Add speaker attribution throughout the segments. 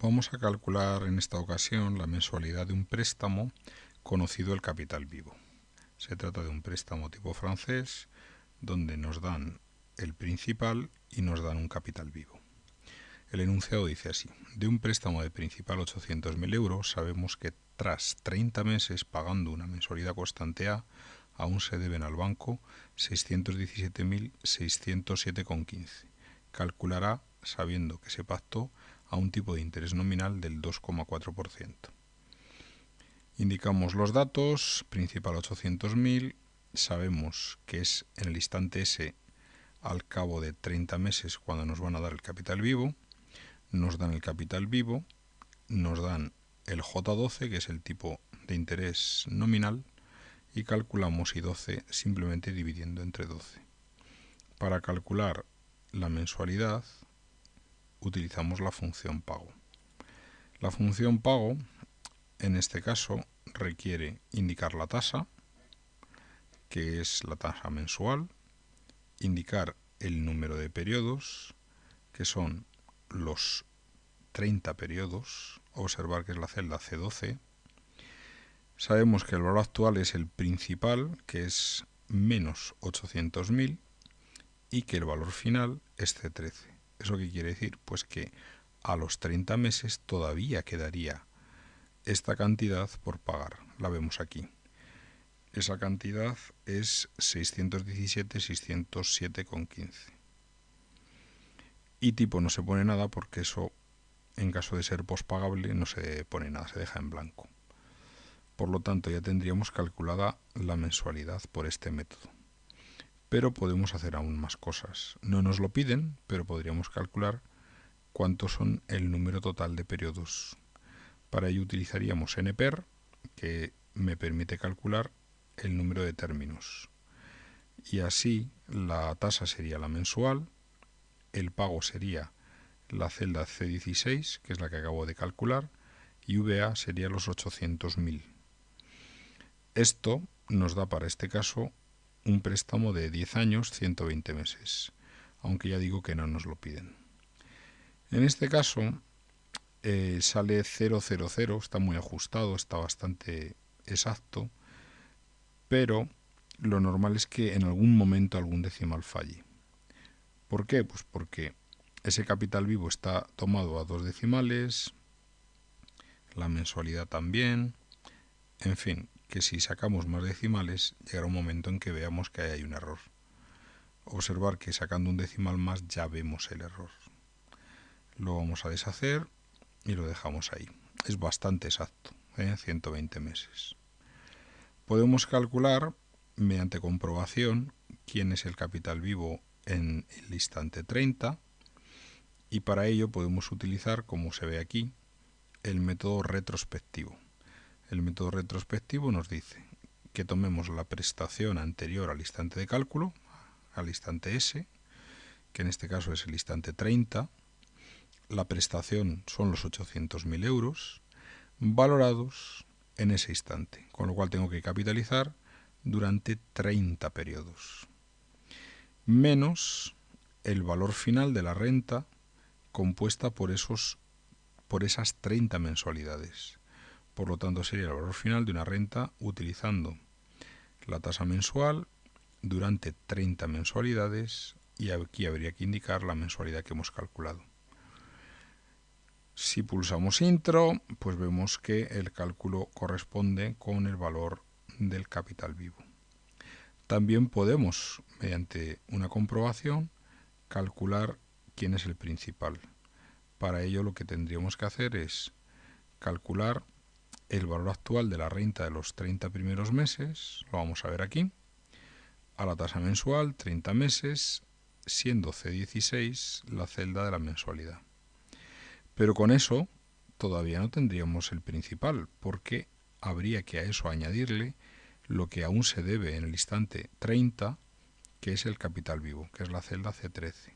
Speaker 1: Vamos a calcular en esta ocasión la mensualidad de un préstamo conocido el capital vivo. Se trata de un préstamo tipo francés donde nos dan el principal y nos dan un capital vivo. El enunciado dice así: de un préstamo de principal 800.000 euros sabemos que tras 30 meses pagando una mensualidad constante A, aún se deben al banco 617.607,15. Calculará sabiendo que se pactó a un tipo de interés nominal del 2,4%. Indicamos los datos: principal 800.000, sabemos que es en el instante S al cabo de 30 meses cuando nos van a dar el capital vivo, nos dan el capital vivo, nos dan el J12, que es el tipo de interés nominal, y calculamos I12 simplemente dividiendo entre 12. Para calcular la mensualidad utilizamos la función pago. La función pago, en este caso, requiere indicar la tasa, que es la tasa mensual, indicar el número de periodos, que son los 30 periodos, observar que es la celda C12. Sabemos que el valor actual es el principal, que es menos 800.000, y que el valor final es C13. ¿Eso qué quiere decir? Pues que a los 30 meses todavía quedaría esta cantidad por pagar. La vemos aquí. Esa cantidad es 617.607,15. Y tipo no se pone nada porque eso, en caso de ser pospagable, no se pone nada, se deja en blanco. Por lo tanto, ya tendríamos calculada la mensualidad por este método. Pero podemos hacer aún más cosas. No nos lo piden, pero podríamos calcular cuántos son el número total de periodos. Para ello utilizaríamos NPER, que me permite calcular el número de términos. Y así la tasa sería la mensual, el pago sería la celda C16, que es la que acabo de calcular, y VA sería los 800.000. Esto nos da para este caso un préstamo de 10 años, 120 meses, aunque ya digo que no nos lo piden. En este caso sale 000, está muy ajustado, está bastante exacto, pero lo normal es que en algún momento algún decimal falle. ¿Por qué? Pues porque ese capital vivo está tomado a 2 decimales, la mensualidad también, en fin, que si sacamos más decimales llegará un momento en que veamos que hay un error. Observar que sacando un decimal más ya vemos el error. Lo vamos a deshacer y lo dejamos ahí. Es bastante exacto, 120 meses. Podemos calcular mediante comprobación quién es el capital vivo en el instante 30, y para ello podemos utilizar, como se ve aquí, el método retrospectivo. El método retrospectivo nos dice que tomemos la prestación anterior al instante de cálculo, al instante S, que en este caso es el instante 30, la prestación son los 800.000 euros, valorados en ese instante, con lo cual tengo que capitalizar durante 30 periodos, menos el valor final de la renta compuesta por esas 30 mensualidades. Por lo tanto, sería el valor final de una renta utilizando la tasa mensual durante 30 mensualidades, y aquí habría que indicar la mensualidad que hemos calculado. Si pulsamos intro, pues vemos que el cálculo corresponde con el valor del capital vivo. También podemos, mediante una comprobación, calcular quién es el principal. Para ello lo que tendríamos que hacer es calcular el valor actual de la renta de los 30 primeros meses, lo vamos a ver aquí, a la tasa mensual, 30 meses, siendo C16 la celda de la mensualidad. Pero con eso todavía no tendríamos el principal, porque habría que a eso añadirle lo que aún se debe en el instante 30, que es el capital vivo, que es la celda C13.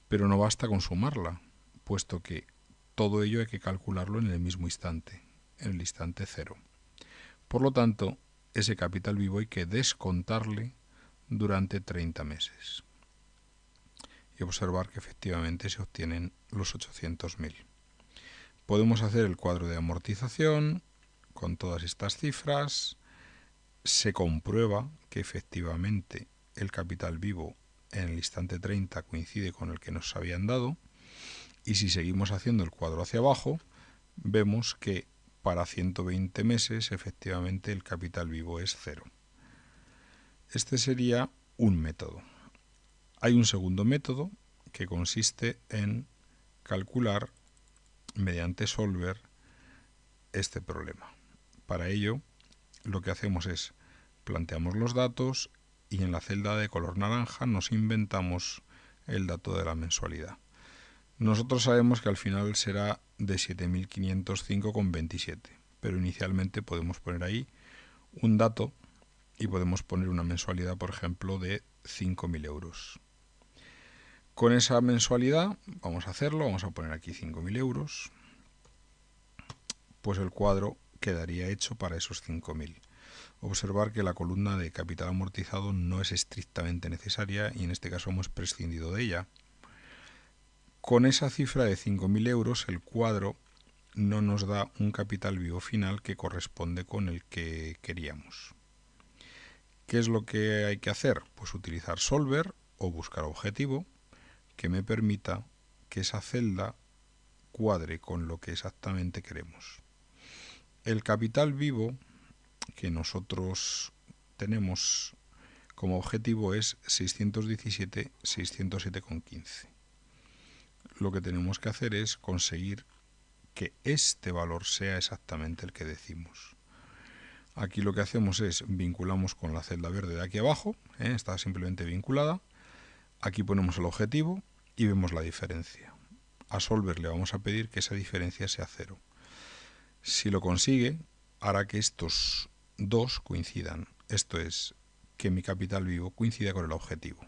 Speaker 1: Pero no basta con sumarla, puesto que todo ello hay que calcularlo en el mismo instante, en el instante 0. Por lo tanto, ese capital vivo hay que descontarle durante 30 meses. Y observar que efectivamente se obtienen los 800.000. Podemos hacer el cuadro de amortización con todas estas cifras. Se comprueba que efectivamente el capital vivo en el instante 30 coincide con el que nos habían dado. Y si seguimos haciendo el cuadro hacia abajo, vemos que para 120 meses efectivamente el capital vivo es 0. Este sería un método. Hay un segundo método que consiste en calcular mediante Solver este problema. Para ello, lo que hacemos es planteamos los datos y en la celda de color naranja nos inventamos el dato de la mensualidad. Nosotros sabemos que al final será de 7.505,27, pero inicialmente podemos poner ahí un dato y podemos poner una mensualidad, por ejemplo, de 5.000 euros. Con esa mensualidad vamos a hacerlo, vamos a poner aquí 5.000 euros, pues el cuadro quedaría hecho para esos 5.000. Observar que la columna de capital amortizado no es estrictamente necesaria y en este caso hemos prescindido de ella. Con esa cifra de 5.000 euros el cuadro no nos da un capital vivo final que corresponde con el que queríamos. ¿Qué es lo que hay que hacer? Pues utilizar Solver o buscar objetivo que me permita que esa celda cuadre con lo que exactamente queremos. El capital vivo que nosotros tenemos como objetivo es 617,607,15. Lo que tenemos que hacer es conseguir que este valor sea exactamente el que decimos. Aquí lo que hacemos es vinculamos con la celda verde de aquí abajo, está simplemente vinculada. Aquí ponemos el objetivo y vemos la diferencia. A Solver le vamos a pedir que esa diferencia sea 0. Si lo consigue, hará que estos dos coincidan. Esto es, que mi capital vivo coincida con el objetivo.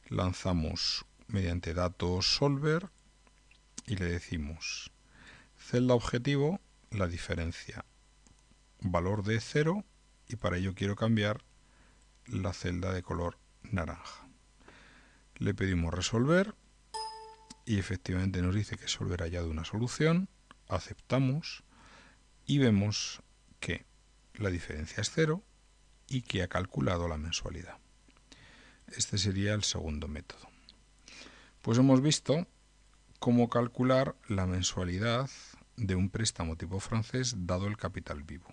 Speaker 1: Lanzamos mediante datos Solver y le decimos celda objetivo, la diferencia, valor de 0, y para ello quiero cambiar la celda de color naranja. Le pedimos resolver y efectivamente nos dice que Solver ha hallado una solución. Aceptamos y vemos que la diferencia es 0 y que ha calculado la mensualidad. Este sería el segundo método. Pues hemos visto cómo calcular la mensualidad de un préstamo tipo francés dado el capital vivo.